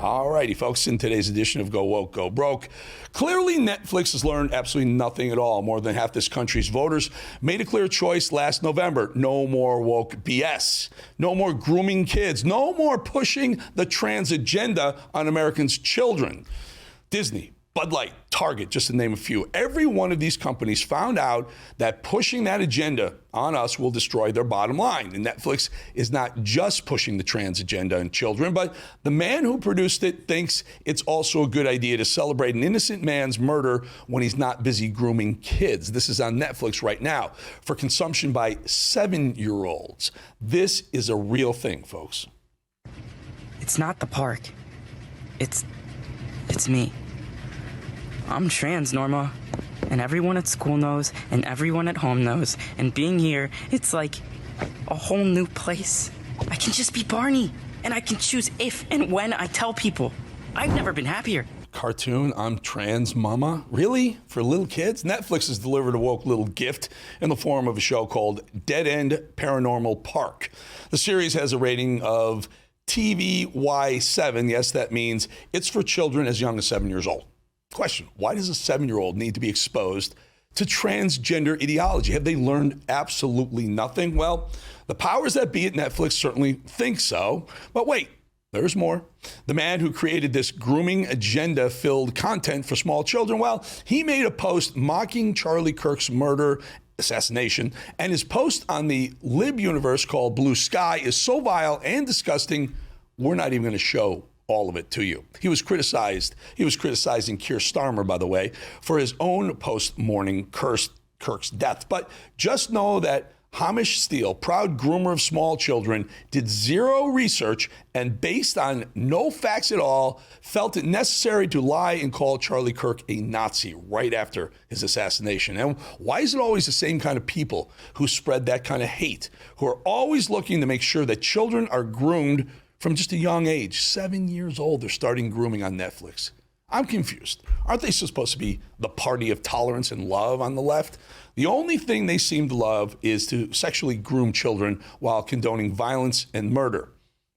All righty, folks, in today's edition of Go Woke, Go Broke, clearly Netflix has learned absolutely nothing at all. More than half this country's voters made a clear choice last November. No more woke BS. No more grooming kids. No more pushing the trans agenda on Americans' children. Disney, Bud Light, Target, just to name a few. Every one of these companies found out that pushing that agenda on us will destroy their bottom line. And Netflix is not just pushing the trans agenda on children, but the man who produced it thinks it's also a good idea to celebrate an innocent man's murder when he's not busy grooming kids. This is on Netflix right now for consumption by 7-year-olds. This is a real thing, folks. It's not the park. It's me. I'm trans, Norma, and everyone at school knows, and everyone at home knows, and being here, it's like a whole new place. I can just be Barney, and I can choose if and when I tell people. I've never been happier. Cartoon, I'm trans, mama? Really? For little kids? Netflix has delivered a woke little gift in the form of a show called Dead End Paranormal Park. The series has a rating of TVY7. Yes, that means it's for children as young as 7 years old. Question, why does a 7-year-old need to be exposed to transgender ideology? Have they learned absolutely nothing? Well, the powers that be at Netflix certainly think so. But wait, there's more. The man who created this grooming agenda-filled content for small children, well, he made a post mocking Charlie Kirk's murder, assassination, and his post on the lib universe called Blue Sky is so vile and disgusting, we're not even going to show all of it to you. He was criticizing Keir Starmer, by the way, for his own post-morning Kirk's death. But just know that Hamish Steele, proud groomer of small children, did zero research and based on no facts at all, felt it necessary to lie and call Charlie Kirk a Nazi right after his assassination. And why is it always the same kind of people who spread that kind of hate, who are always looking to make sure that children are groomed from just a young age? 7 years old, they're starting grooming on Netflix. I'm confused. Aren't they supposed to be the party of tolerance and love on the left? The only thing they seem to love is to sexually groom children while condoning violence and murder.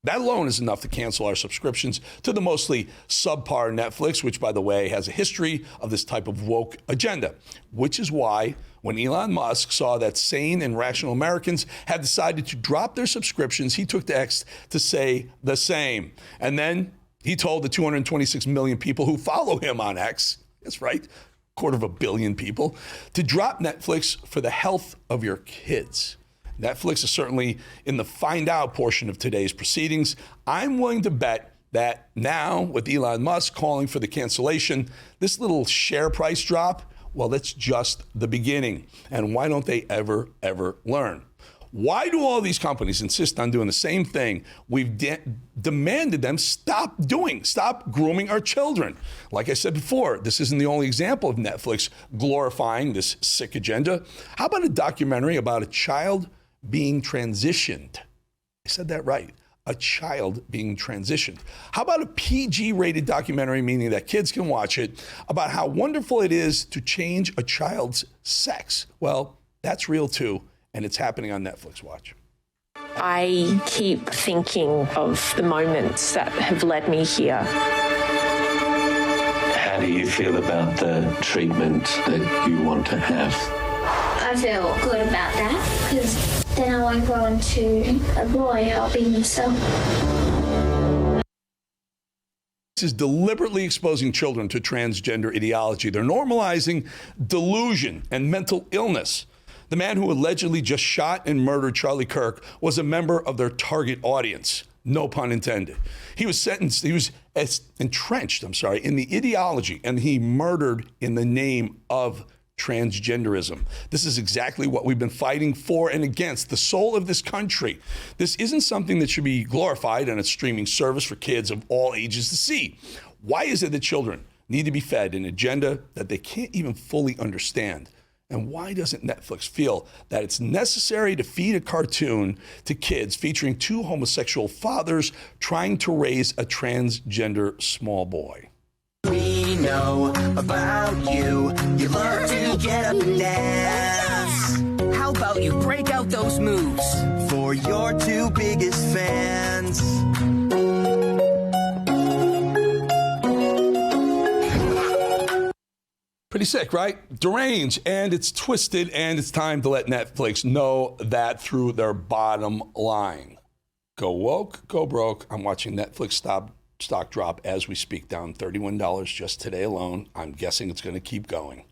That alone is enough to cancel our subscriptions to the mostly subpar Netflix, which, by the way, has a history of this type of woke agenda, which is why when Elon Musk saw that sane and rational Americans had decided to drop their subscriptions, he took to X to say the same. And then he told the 226 million people who follow him on X, that's right, 250 million people, to drop Netflix for the health of your kids. Netflix is certainly in the find out portion of today's proceedings. I'm willing to bet that now, with Elon Musk calling for the cancellation, this little share price drop, well, that's just the beginning. And why don't they ever learn? Why do all these companies insist on doing the same thing we've demanded them stop doing? Stop grooming our children. Like I said before, this isn't the only example of Netflix glorifying this sick agenda. How about a documentary about a child being transitioned? I said that right. A child being transitioned. How about a PG-rated documentary, meaning that kids can watch it, about how wonderful it is to change a child's sex? Well, that's real too, and it's happening on Netflix. Watch. I keep thinking of the moments that have led me here. How do you feel about the treatment that you want to have? I feel good about that because then I won't grow into a boy. I'll be myself. This is deliberately exposing children to transgender ideology. They're normalizing delusion and mental illness. The man who allegedly just shot and murdered Charlie Kirk was a member of their target audience. No pun intended. He was entrenched in the ideology, and he murdered in the name of transgenderism. This is exactly what we've been fighting for and against, the soul of this country. This isn't something that should be glorified on a streaming service for kids of all ages to see. Why is it that children need to be fed an agenda that they can't even fully understand? And why doesn't Netflix feel that it's necessary to feed a cartoon to kids featuring two homosexual fathers trying to raise a transgender small boy? We know about you. You love to get up and dance. How about you break out those moves for your two biggest fans? Pretty sick, right? Deranged, and it's twisted, and it's time to let Netflix know that through their bottom line. Go woke, go broke. I'm watching Netflix stock drop as we speak, down $31 just today alone. I'm guessing it's going to keep going.